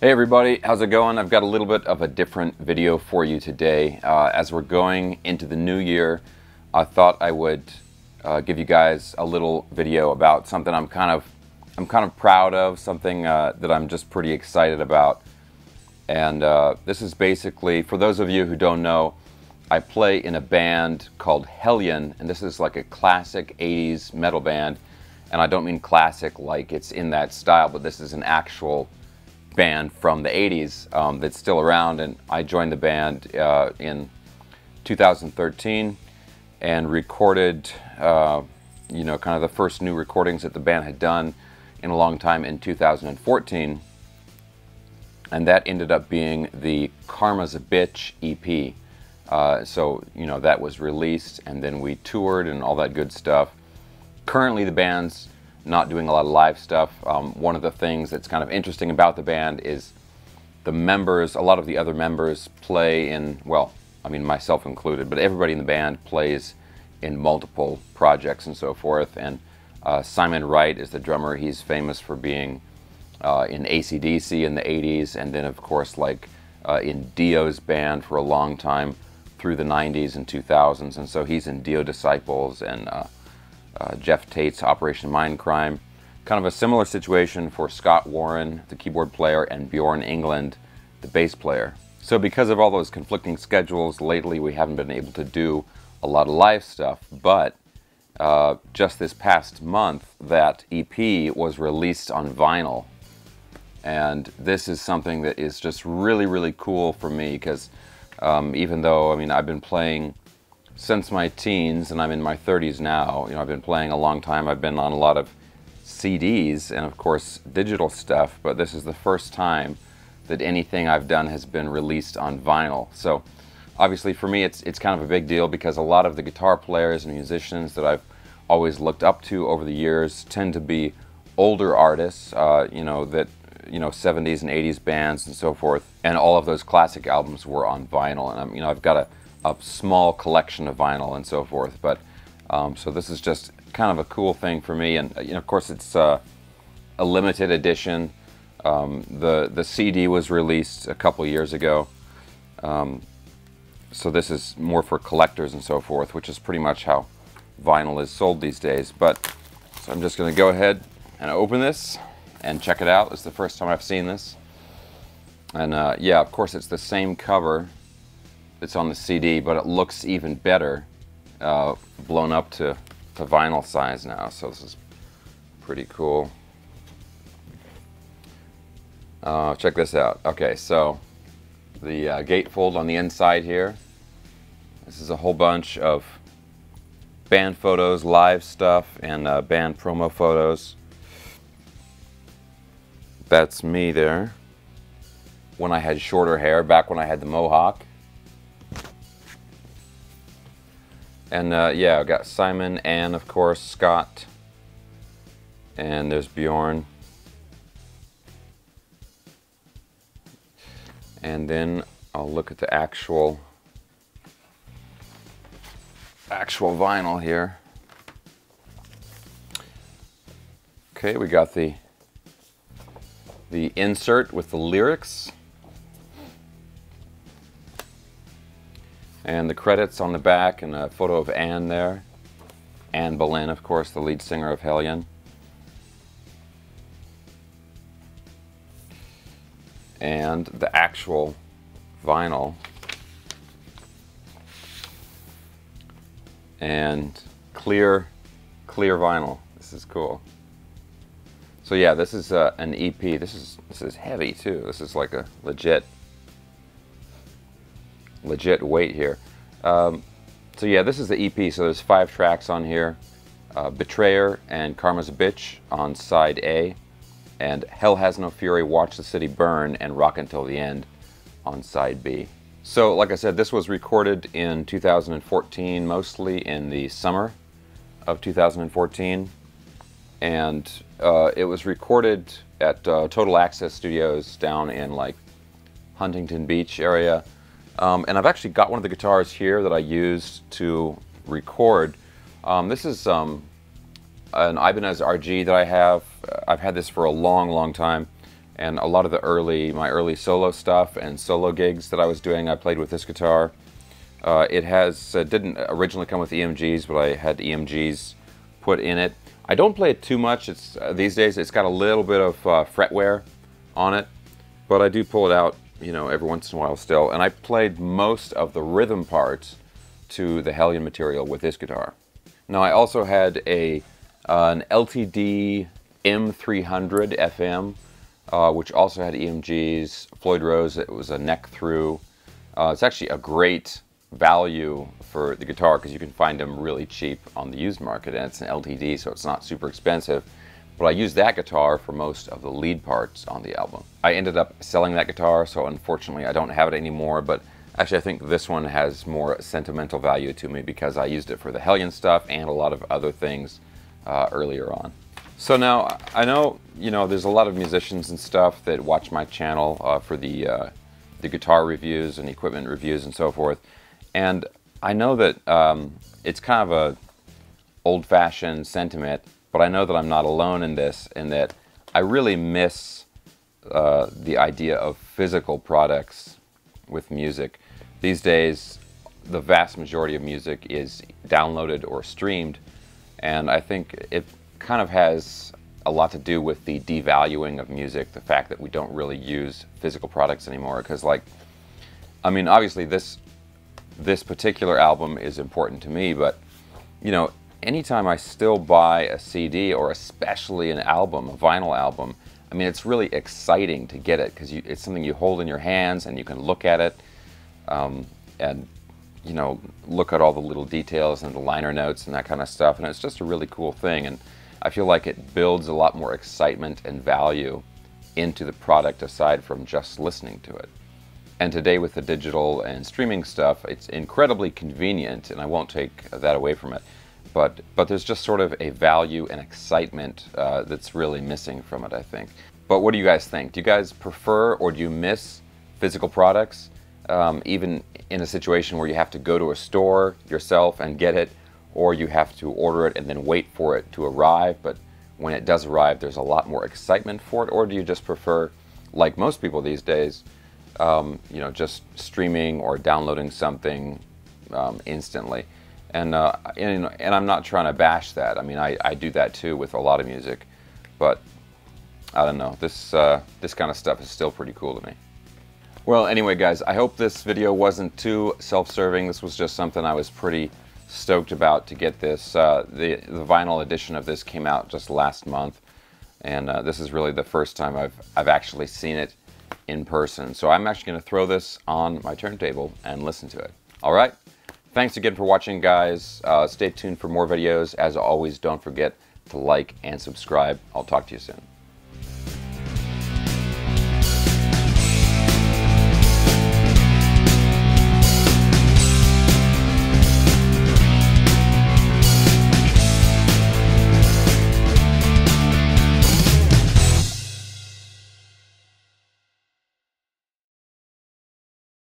Hey everybody, how's it going? I've got a little bit of a different video for you today. As we're going into the new year, I thought I would give you guys a little video about something I'm kind of proud of, something that I'm just pretty excited about. And this is basically, for those of you who don't know, I play in a band called Hellion, and this is like a classic 80s metal band. And I don't mean classic like it's in that style, but this is an actual band from the 80s that's still around, and I joined the band in 2013 and recorded kind of the first new recordings that the band had done in a long time in 2014, and that ended up being the Karma's a Bitch EP. So that was released, and then we toured and all that good stuff. Currently the band's not doing a lot of live stuff. One of the things that's kind of interesting about the band is the members, a lot of the other members play in, well, I mean myself included, but everybody in the band plays in multiple projects and so forth. And Simon Wright is the drummer. He's famous for being in AC/DC in the 80s, and then of course like in Dio's band for a long time through the 90s and 2000s, and so he's in Dio Disciples and Jeff Tate's Operation Mindcrime. Kind of a similar situation for Scott Warren, the keyboard player, and Bjorn England, the bass player. So because of all those conflicting schedules, lately we haven't been able to do a lot of live stuff, but just this past month that EP was released on vinyl. And this is something that is just really, really cool for me, because even though, I mean, I've been playing since my teens, and I'm in my 30s now. I've been playing a long time. I've been on a lot of CDs and of course digital stuff, but this is the first time that anything I've done has been released on vinyl. So obviously for me it's kind of a big deal, because a lot of the guitar players and musicians that I've always looked up to over the years tend to be older artists, that 70s and 80s bands and so forth, and all of those classic albums were on vinyl. And I've got a small collection of vinyl and so forth, but so this is just kind of a cool thing for me. And of course it's a limited edition. The CD was released a couple years ago, so this is more for collectors and so forth, which is pretty much how vinyl is sold these days. But so I'm just going to go ahead and open this and check it out. It's the first time I've seen this, and yeah, of course it's the same cover it's on the CD, but it looks even better blown up to vinyl size now, so this is pretty cool. Check this out. Okay, so the gatefold on the inside here, this is a whole bunch of band photos, live stuff, and band promo photos. That's me there when I had shorter hair, back when I had the mohawk. And yeah, I've got Simon and of course Scott, and there's Bjorn. And then I'll look at the actual vinyl here. Okay, we got the insert with the lyrics, and the credits on the back, and a photo of Anne there. Anne Boleyn, of course, the lead singer of Hellion. And the actual vinyl. And clear vinyl. This is cool. So yeah, this is an EP. This is heavy too. This is like a legit weight here. So yeah, this is the EP. So there's 5 tracks on here. Betrayer and Karma's a Bitch on side A, and Hell Has No Fury, Watch the City Burn, and Rock Until the End on side B. So like I said, this was recorded in 2014, mostly in the summer of 2014, and it was recorded at Total Access Studios down in like Huntington Beach area. And I've actually got one of the guitars here that I used to record. This is an Ibanez RG that I have. I've had this for a long time. And a lot of my early solo stuff and solo gigs that I was doing, I played with this guitar. It didn't originally come with EMGs, but I had EMGs put in it. I don't play it too much. These days it's got a little bit of fret wear on it, but I do pull it out, you know, every once in a while still. And I played most of the rhythm parts to the Hellion material with this guitar. Now I also had an LTD M300 FM, which also had EMGs, Floyd Rose. It was a neck through. It's actually a great value for the guitar because you can find them really cheap on the used market, and it's an LTD, so it's not super expensive. But I used that guitar for most of the lead parts on the album. I ended up selling that guitar, so unfortunately I don't have it anymore, but actually I think this one has more sentimental value to me because I used it for the Hellion stuff and a lot of other things earlier on. So now I know, you know, there's a lot of musicians and stuff that watch my channel for the guitar reviews and equipment reviews and so forth. And I know that it's kind of a old-fashioned sentiment, but I know that I'm not alone in this, in that I really miss the idea of physical products with music. These days, the vast majority of music is downloaded or streamed, and I think it kind of has a lot to do with the devaluing of music, the fact that we don't really use physical products anymore. Because, like, I mean, obviously this particular album is important to me, but, you know, anytime I still buy a CD, or especially an album, a vinyl album, I mean, it's really exciting to get it because it's something you hold in your hands and you can look at it and, you know, look at all the little details and the liner notes and that kind of stuff, and it's just a really cool thing. And I feel like it builds a lot more excitement and value into the product aside from just listening to it. And today with the digital and streaming stuff, it's incredibly convenient, and I won't take that away from it. But there's just sort of a value and excitement that's really missing from it, I think. But what do you guys think? Do you guys prefer or do you miss physical products? Even in a situation where you have to go to a store yourself and get it, or you have to order it and then wait for it to arrive, but when it does arrive there's a lot more excitement for it? Or do you just prefer, like most people these days, you know, just streaming or downloading something instantly? And I'm not trying to bash that. I mean, I do that too with a lot of music, but I don't know. This kind of stuff is still pretty cool to me. Well, anyway, guys, I hope this video wasn't too self-serving. This was just something I was pretty stoked about to get this. The vinyl edition of this came out just last month, and this is really the first time I've actually seen it in person. So I'm actually going to throw this on my turntable and listen to it. All right. Thanks again for watching, guys. Stay tuned for more videos. As always, don't forget to like and subscribe. I'll talk to you soon.